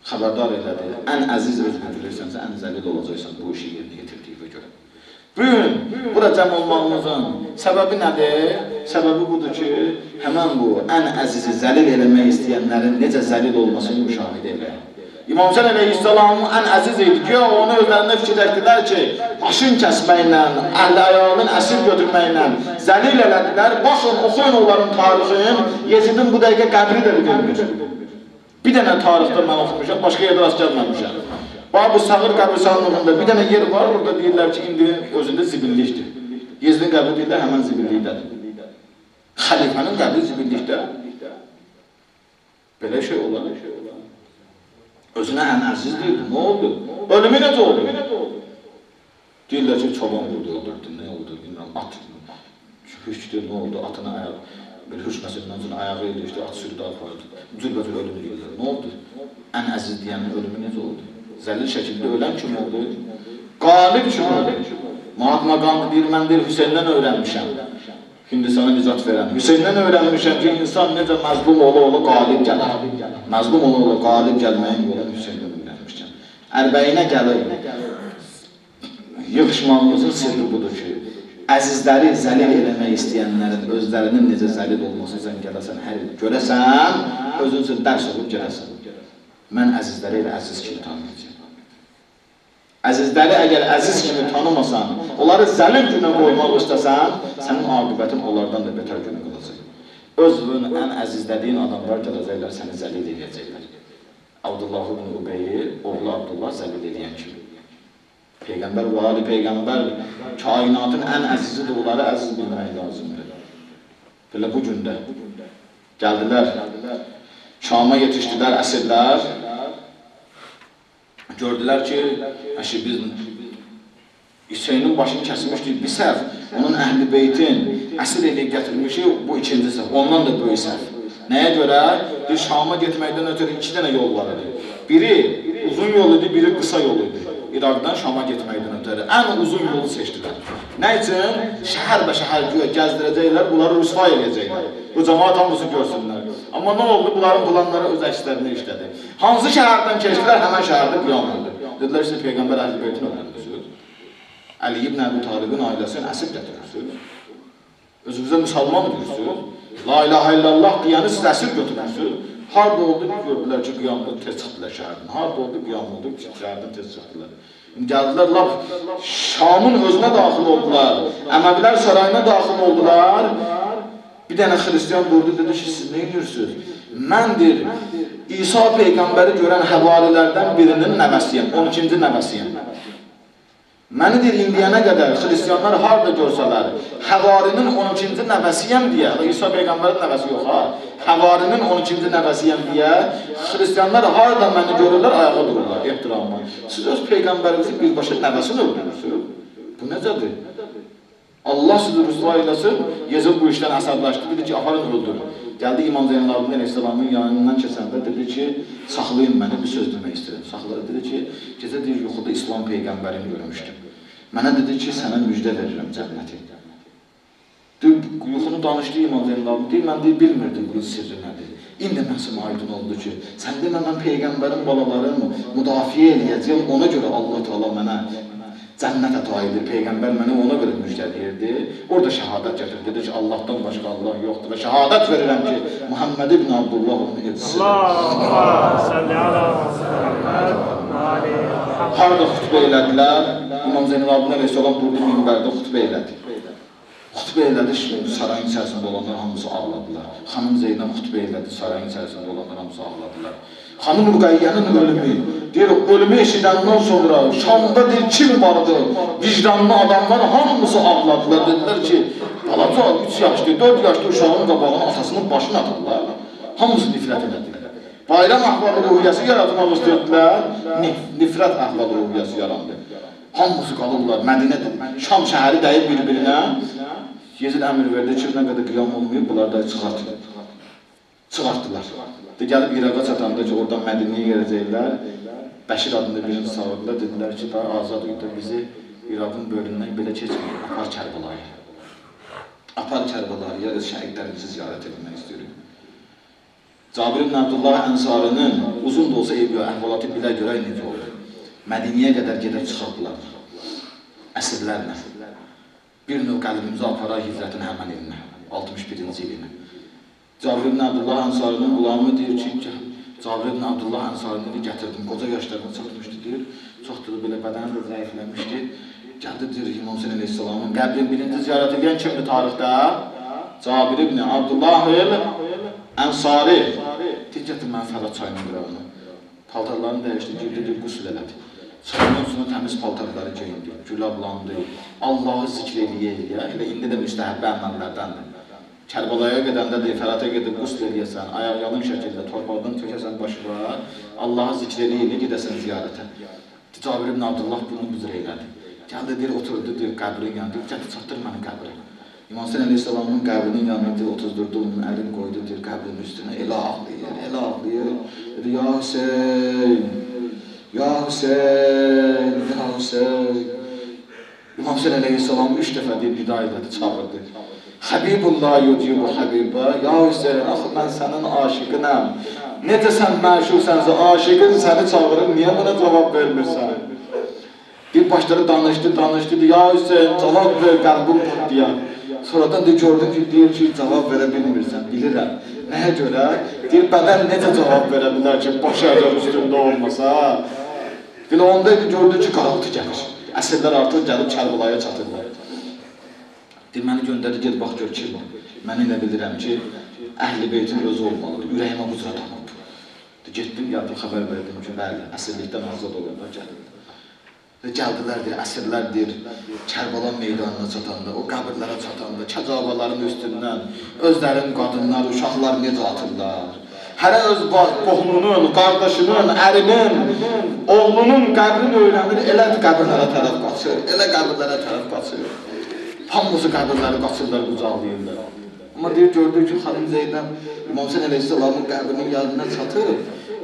xəbərdar elədi. Ən əziz özünü bilirsənsə, ən zəlil olacaqsan bu işi yerinə yetirdiyi görə. Bugün bura cəm olmağımızın səbəbi nədir? Səbəbi budur ki, həmən bu ən əzizi zəlil eləmək istəyənlərin necə zəlil olmasını müşahidə eləyək. İmam Hüseyin əleyhissalamın ən əziz idi ki, onu özlərində fikirləşdilər ki, başın kəsməklə, əhl-i ayağının əsir götürməklə zəlil elədilər. Baxın, oxuyun onların tarixin, Yezidin bu dəqiqə qəbri də bilirmiş. Bir dənə tarixdə mən oxumuşam, başqa yerdə rast gəlməmişəm. Bu Sağır qəbristanlığında bir dənə yer var, orada deyirlər ki, indi özündə zibillikdir. Yezidin qəbri deyirlər, həmən zibillikdədir. Xəlifənin qəbri zibillikdə. Belə şey olar. Özünə ən əziz deyildi, nə oldu? Ölümü necə oldu? Deyirlər ki, çoban vurdu, öldürdü, nə oldu, bilmirəm, at hüşkdür, nə oldu, atına ayaq, bir hüşməsindən sonra ayağı ilə işte, at sürüdə apardı, cürbəcür ölümü deyirlər, nə oldu? Ən əziz deyənin ölümü necə oldu? Zəlil şəkildə ölən kim oldu? Qalib kim oldu? Mahatma Gandhi deyir, mən deyir, Hüseyndən öyrənmişəm. Hindistana nicat verən. Hüseyndən öyrənmişəm ki, insan necə məzlum ola qalib gələr. Məzlum ola qalib gəlməyin yolunu Hüseyndən öyrənmişəm. Ərbəyinə gəlir. Yığışmağımızın sirri budur ki, əzizləri zəlil eləmək istəyənlərin özlərinin necə zəlil olması sən gələsən, hər il görəsən, özün üçün dərs olub gələsən. Mən əzizləri elə əziz kimi tanıyacağım. Əzizləri əgər əziz kimi tanımasan, onları zəlil günə qoymaq istəsən, sənin aqibətin onlardan da betər günə qalacaq. Özünün ən əzizlədiyin adamlar gələcəklər, səni zəlil edəcəklər. Abdullah ibn Ubeyyi, oğlu Abdullah zəlil edən kimi. Peyğəmbər və Ali Peyğəmbər kainatın ən əzizidir, onları əziz bilmək lazımdır. Belə bu gündə gəldilər, Şam'a yetişdilər əsirlər. Gördülər ki, biz Hüseynin başını kəsilmişdik, bir səhv, onun əhl-i beytin əsir eləyib gətirmişik, bu ikinci səhv, ondan da böyük səhv. Nəyə görə? Bir Şam'a getməkdən ötürü iki dənə yol var idi. Biri uzun yol idi, biri qısa yol idi. İraqdan Şam'a getməkdən ötürü ən uzun yolu seçdilər. Nə üçün? Şəhər və şəhər güya gəzdirəcəklər, bunları rüsva edəcəklər. Bu cəmaat hamısı görsünlər. Amma nə oldu? Bunların planları öz əkslərini işlədi. Hansı şəhərdən keçdilər, həmən şəhərdə qiyam oldu. Dedilər ki, Peyğəmbər əhl-i beytin öldürürsünüz. Əli ibn Əbu Talibin ailəsini əsir gətirirsiniz. Özünüzə müsəlman diyorsunuz. La ilahe illallah deyəni siz əsir götürürsünüz. Harada oldu ki, gördülər ki, qiyamda tez çıxdılar şəhərdən. Harada oldu, qiyam oldu ki, şəhərdən tez çıxdılar. Gəldilər, laf Şam'ın özünə daxil oldular. Əməvilər sarayına daxil oldular. Bir dənə xristiyan durdu, dedi ki, siz nə edirsiniz? Məndir, İsa Peyğəmbəri görən həvarilərdən birinin nəvəsiyəm, 12-ci nəvəsiyəm. Məni deyir, indiyənə qədər xristiyanlar harada görsələr, həvarinin 12-ci nəvəsiyəm deyə, İsa Peyğəmbərin nəvəsi yox ha, həvarinin 12-ci nəvəsiyəm deyə, xristiyanlar harada məni görürlər, ayağa dururlar, ehtiramla. Siz öz Peyğəmbərinizi birbaşa nəvəsini öldürürsünüz. Bu necədir? Allah sizi rüsva eləsin, Yezid bu işdən əsəbləşdi, dedi ki, aparın öldürün. Gəldi İmam Zeynalabdin Əleyhisselamın yanından keçəndə dedi ki, saxlayın məni, bir söz demək istəyirəm. Saxladı, dedi ki, gecə deyir, yuxuda İslam Peyğəmbərini görmüşdüm. Mənə dedi ki, sənə müjdə verirəm cənnəti. Yuxunu danışdı İmam Zeynalabdin, deyir, mən deyir, bilmirdim bunun sirri nədir. İndi məsum aydın oldu ki, sən demə, mən Peyğəmbərin balalarını müdafiə eləyəcəyim, ona görə Allah Teala mənə cənnət əta edir, Peyğəmbər mənə ona görə müjdəliyirdi. Orada şəhadət gətirdi, dedi ki, Allahdan başqa Allah yoxdur və şəhadət verirəm ki, Muhammed ibn Abdullah onun elçisidir. Allah salli ala Muhammed. Harada xütbə elədilər, İmam Zeynalabdin Əleyhisselam durdu minbərdə xütbə elədi. Xütbə elədi, sarayın içərisində olanlar hamısı ağladılar. Xanım Zeynəb xütbə elədi, sarayın içərisində olanlar hamısı ağladılar. Xanım Rüqəyyənin ölümü, deyir, ölümü eşidəndən sonra Şam'da deyir, kim vardı? Vicdanlı adamlar hamısı ağladılar. Dedilər ki, balaca 3 yaşlı, 4 yaşlı uşağın qabağına atasının başını atırlar. Hamısı nifrət elədilər. Bayram əhval-ruhiyyəsi yaratmaq istədilər, nifrət əhval-ruhiyyəsi yarandı. Hamısı qalırlar, Mədinədir, Şam şəhəri dəyib bir-birinə. Yezid əmir verdi ki, nə qədər qiyam olmayıb, bunlar da çıxartdılar. Gəlib İraqa çatanda ki, oradan Mədinəyə gələcəklər, Bəşir adında birini sağladılar, dedilər ki, daha azad uyda bizi İraqın bölündən belə keçməyir, apar Kərbalaya. Apar Kərbalaya, öz şəhidlərimizi ziyarət etmək istəyirik. Cabir ibn Abdullah Ənsarinin uzun da olsa əhvalatı bilə görək necə olur. Mədiniyə qədər gedib çıxardılar. Əsrlərlə. Bir növ qəlbimizi aparar hicrətin həmən ilinə. 61-ci ilinə. Cabir ibn Abdullah Ənsarinin qulamı deyir ki, Cabir ibn Abdullah Ənsarını gətirdim. Qoca yaşlarına çatmışdı deyir. Çoxdur belə bədəni də zəifləmişdi. Gəldi deyir İmam Hüseyin Aleyhisselamın qəbrin birinci ziyarət edən kimdir tarixdə? Cabir ibn Abdullah Ənsari. Deyir, gətir mən Fərad çayını qırağına. Paltarlarını dəyişdi, girdi, deyir, qüsül elədi. Çayının üstünə təmiz paltarları geyindi, gülablandı. Allahı zikr eləyə, elə indi də müstəhəbbə əməllərdəndir. Kərbalaya gedəndə deyir, Fərata gedib qüsül eləyəsən, ayaq yalın şəkildə torpaqdan tökəsən başına, Allahı zikr eləyə, gedəsən ziyarətə. Cabir ibn Abdullah bunu büzr elədi. Gəldi, deyir, oturdu, deyir, qəbrin yanında, gətir, çatdır məni qəbrə. İmam Hüseyin Aleyhisselamın qəbrinin yanına deyir, 34-də onun əlini qoydu, deyir, qəbrinin üstünə, elə ağlayır. Dedi, ya Hüseyin, ya Hüseyin, ya Hüseyin. İmam Hüseyin Aleyhisselam 3 dəfə deyir, nida elədi, çağırdı. Habibullah yucibu Habibə, ya Hüseyin, axı mən sənin aşıqınam. Necə sən məşuqsənsə, aşıqın səni çağırır, niyə buna cavab vermirsən? Bir başları danışdı, ya Hüseyin, cavab ver, qəlbim patlayan. Sonradan da gördüm ki, deyir ki, cavab verə bilmirsən, bilirəm. Nəyə görə? Deyir, bədən necə cavab verə bilər ki, başı əgər üstündə olmasa? Belə onda gördü ki, qaraltı gəlir. Əsrlər artıq gəlib Kərbalaya çatırlar. Deyir, məni göndərdi, ged, bax, gör ki, mən elə bilirəm ki, Əhl-i Beytin özü olmalıdır, ürəyimə bu cür adamıb. Getdim, gəldim, xəbər verdim ki, bəli, əsrlikdən azad olurlar, gəlirlər. Gəldilər, deyir, əsrlərdir, Kərbala meydanına çatanda, o qəbirlərə çatanda, kəcabaların üstündən, özlərin qadınlar, uşaqlar necə atırlar. Hərə öz qohumunun, qardaşının, ərinin, oğlunun qəbrini öyrənir, elə qəbirlərə tərəf qaçır, Hamısı qəbirləri qaçırlar, qucaqlayırlar. Amma deyir, gördük ki, xanım Zeynəb İmam Hüseyin Aleyhisselamın qəbrinin yanına çatır,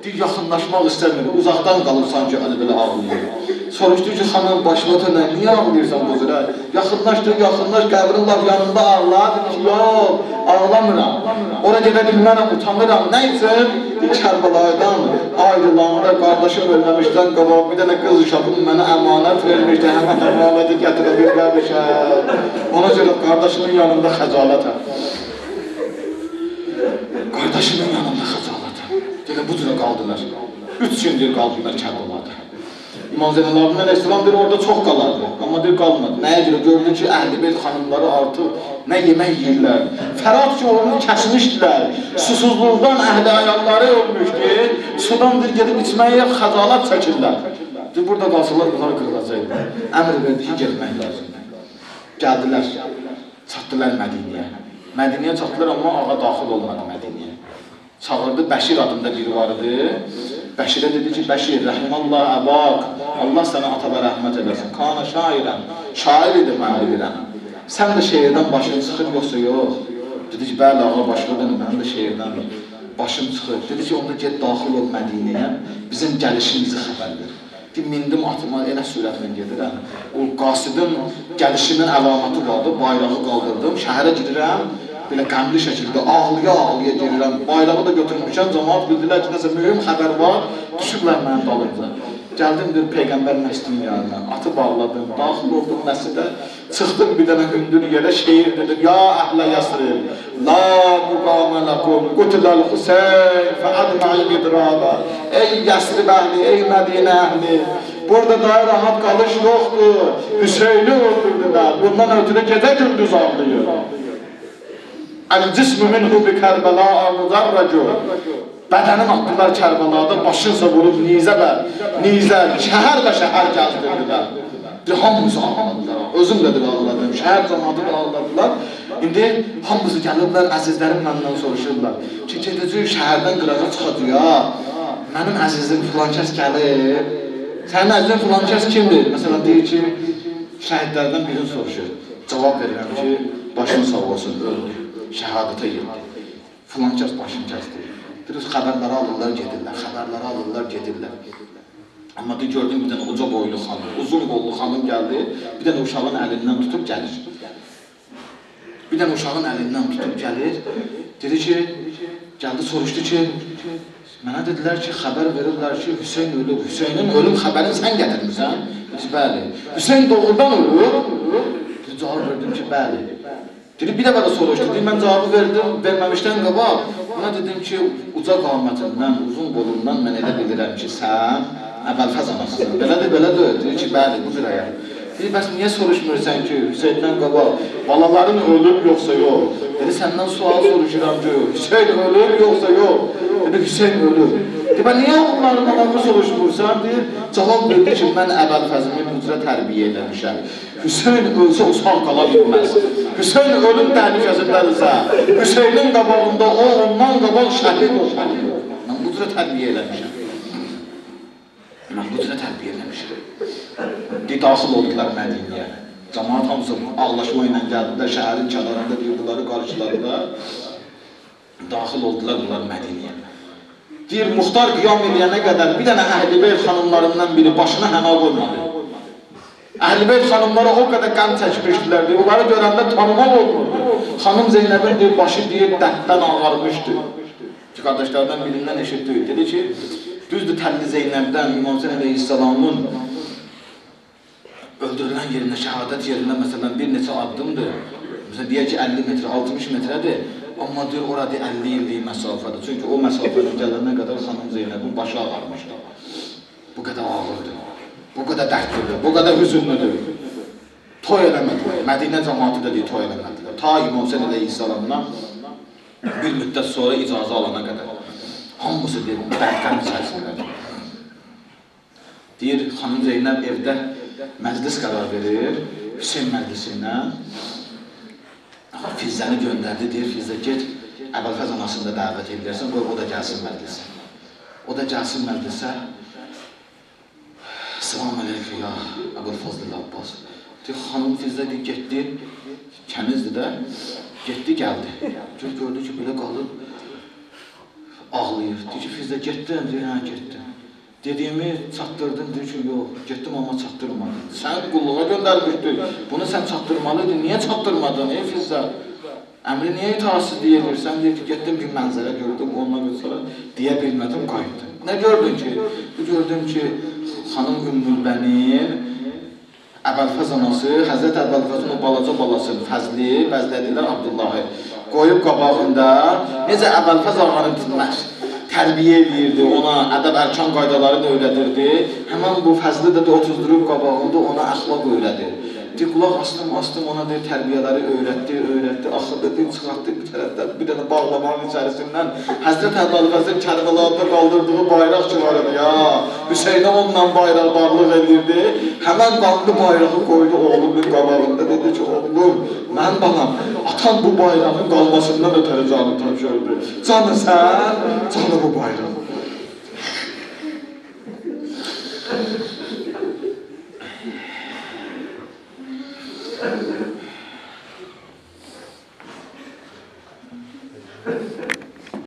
deyir, yaxınlaşmaq istəmir, uzaqdan qalır sanki hani belə ağlayır. Soruşdu ki, xanım başına niyə ağlayırsan bu zürə? Yaxınlaş, qəbrin laf yanında ağla, dedi ki, yox, ağlamıram. Ora gedə bilmərəm, utanıram, nə üçün? Kərbalaydan ayrılanda, qardaşım ölməmişdən qabaq bir dənə qız uşaqım mənə əmanət vermişdi, həmən əmanəti gətirə bilməmişəm. Ona görə qardaşımın yanında xəcalətəm. Qardaşımın yanında xəcalətəm. Deyə bu cürə qaldılar. 3 gündür qaldılar Kərbalada. İmam Zeynalabdin Aleyhisselam deyir, orada çox qalardı. Amma deyir, qalmadı. Nəyə görə? Gördü ki, Əhl-i Beyt xanımları artıq nə yemək yiyirlər. Fərad ki, onu kəsmişdilər. Susuzluqdan əhli ayalları ölmüşdü. Sudan deyir, gedib içməyə xəcalət çəkirlər. Deyir, burada qalsalar, bunlar qırılacaqdı. Əmr verdi ki, getmək lazımdır. Gəldilər, çatdılar Mədiniyə. Mədiniyə çatdılar, amma ağa daxil olmadı Mədiniyə. Çağırdı, Bəşir adında biri vardı. Bəşirə dedi ki, Bəşir, rəhmallah əbaq, Allah sənə ataba rəhmət edəsin. Kana şairəm, şair idi mən bilirəm. Sən də şeirdən başın çıxır, yoxsa yox. Dedi ki, bəli ağa başladım, mən də şeirdən başım çıxır. Dedi ki, onda get daxil ol Mədiniyə, bizim gəlişimizi xəbər ver. Mindim atıma, elə sürətlə gedirəm. O qasidin gəlişinin əlaməti vardı, bayrağı qaldırdım, şəhərə gidirəm. Belə qəmli şəkildə ağlıya girirəm, bayrağı da götürmüşəm, cəmaat bildilər ki, nəsə mühüm xəbər var, düşüblər mənim dalımca. Gəldim, deyir, Peyğəmbər məscidinin yanına, atı bağladım, daxil oldum məscidə, çıxdım bir dənə hündür yerə, şeir dedim, ya əhlə yasrib, la müqamə ləkum, qutiləl Hüseyn, fəədməl midraba, ey yasrib əhli, ey Mədinə əhli, burada daha rahat qalış yoxdur, Hüseyni öldürdülər, bundan ötürü gecə gündüz ağlayır. Əl-cismü minhu bi Kərbəla'a müzərrəcu. Bədənin atdılar Kərbəlada, başınsa vurub nizə, şəhər və şəhər gəzdirdilər. Hamısı ağladılar, özüm də ağladım, şəhər cəmatı da ağladılar. İndi hamısı gəlirlər, əzizlərim məndən soruşurlar ki, gedəcək şəhərdən qırağa çıxacaq, mənim əzizim filan kəs gəlir, sənin əzizin filan kəs kimdir? Məsələn, deyir ki, şəhidlərdən birini soruşur, cavab verirəm ki, başını sağ olsun, öldü. Şəhadətə yıldı. Filan kəs başını kəsdi. Deyir, xəbərləri alırlar, gedirlər. Amma deyir, gördüm bir dənə uca boylu xanım, uzun qollu xanım gəldi, bir dənə uşağın əlindən tutub gəlir. Bir dənə uşağın əlindən tutub gəlir. Dedi ki, gəldi soruşdu ki, mənə dedilər ki, xəbər verirlər ki, Hüseyn ölüb. Hüseynin ölüm xəbərini sən gətirmirsən? Dedi, bəli. Hüseyn doğrudan ölüb? Dedi, cavab verdim ki, bəli. Dedi, bir dəfə də soruşdu. Dedi, mən cavabı verdim, verməmişdən qabaq. Ona dedim ki, uca qamətindən, uzun qolundan mən elə bilirəm ki, sən Əbəlfəz anasısın. Belədir. Dedi ki, bəli, budur əyər. Dedi, bəs niyə soruşmursan ki, Hüseyndən qabaq, balaların ölüb yoxsa yox? Dedi, səndən sual soruşuram ki, Hüseyn ölüb yoxsa yox? Dedi, Hüseyn ölüb. Dedi, bə niyə onların adamını soruşmursan? Deyir, cavab verdi ki, mən Əbəlfəzimi mücrə tərbiyə eləmişəm. Hüseyn ölsə uşaq qala bilməz. Hüseyn ölüm təhlükəsindədirsə, Hüseynin qabağında o, ondan qabaq şəhid olmalıdır. Mən mücrə tərbiyə eləmişəm. Mən mücrə tərbiyə eləmişəm. Daxil oldular Mədiniyə. Cəmaat hamısı ağlaşma ilə gəldilər, şəhərin kənarında deyirdiləri, qarşıladılar. Daxil oldular bunlar Mədiniyə. Deyir, Muxtar qiyam edəyənə qədər bir dənə Əhlibeyt xanımlarından biri başına həna qoymadı. Əhlibeyt xanımlara o qədər qəm çəkmişdilər, deyir, onları görəndə tanımaq olmurdu. Xanım Zeynəbin deyir, başı deyir, dərddən ağarmışdı. Ki, qardaşlardan birindən eşitdi. Dedi ki, düzdür Təlli Zeynəbdən İmam Hüseyn əleyhissalamın öldürülən yerində, şəhadət yerində məsələn bir neçə addımdır. Məsələn, deyək ki, 50 metre, 60 metrədir. Amma deyir, orada 50 illik məsafədir. Çünki o məsafədə gələnə qədər xanım Zeynəbin başı ağarmışdı. Bu qədər ağırdır, bu qədər dərdlidir, bu qədər hüzünlüdür. Toy eləmədilər. Mədinə cəmaatı da deyir, toy eləmədilər. Ta İmam Hüseyn əleyhissalamdan bir müddət sonra icazə alana qədər. Hamısı deyir, dərddən içərisindədir. Deyir, xanım Zeynəb evdə məclis qərar verir, Hüseyn məclisindən Fizzəni göndərdi, deyir, Fizzə get, Əbəlfəz anasını da dəvət edirsən, qoy o da gəlsin məclisə. O da gəlsin məclisə, Salam aleyküm ya, Əbəlfəzl Abbas. Deyir, xanım Fizzə getdi, kənizdir də, getdi, gəldi. Gördü ki, belə qalıb, ağlayır. Deyir ki, Fizzə getdin, deyir, hə, getdim. Dediyimi çatdırdın, deyir ki, yox, getdim amma çatdırmadım. Sən qulluğa göndərmişdin, bunu sən çatdırmalıydın, niyə çatdırmadın, ey Fizzə? Əmri niyə itaatsizlik edirsən, deyir ki, getdim bir mənzərə gördüm, ondan sonra deyə bilmədim, qayıtdım. Nə gördün ki? Gördüm ki, xanım Ümmülbənin Əbəlfəz anası, Həzrət Əbəlfəzin o balaca balasını, Fəzli, bəzlədilər Abdullahı, qoyub qabağında, necə Əbəlfəz ağanın tərbiyə edirdi, ona ədəb ərkan qaydalarını öyrədirdi. Həmən bu Fəzli də otuzdurub qabağında ona əxlaq öyrədir. Deyir, qulaq astım, ona deyir, tərbiyələri öyrətdi. Axırda deyir, çıxartdı bir tərəfdən, bir dənə bağlamanın içərisindən. Həzrət Əbəlfəzin Kərbəladə qaldırdığı bayraq çıxarır ya. Hüseynə onunla bayraqdarlıq edirdi. Həmən qanlı bayrağı qoydu oğlumun qabağında. Dedi ki, oğlum, mən balam, atan bu bayrağın qalmasından ötərə canı tapşırdı. Canı sən, canı bu bayraq.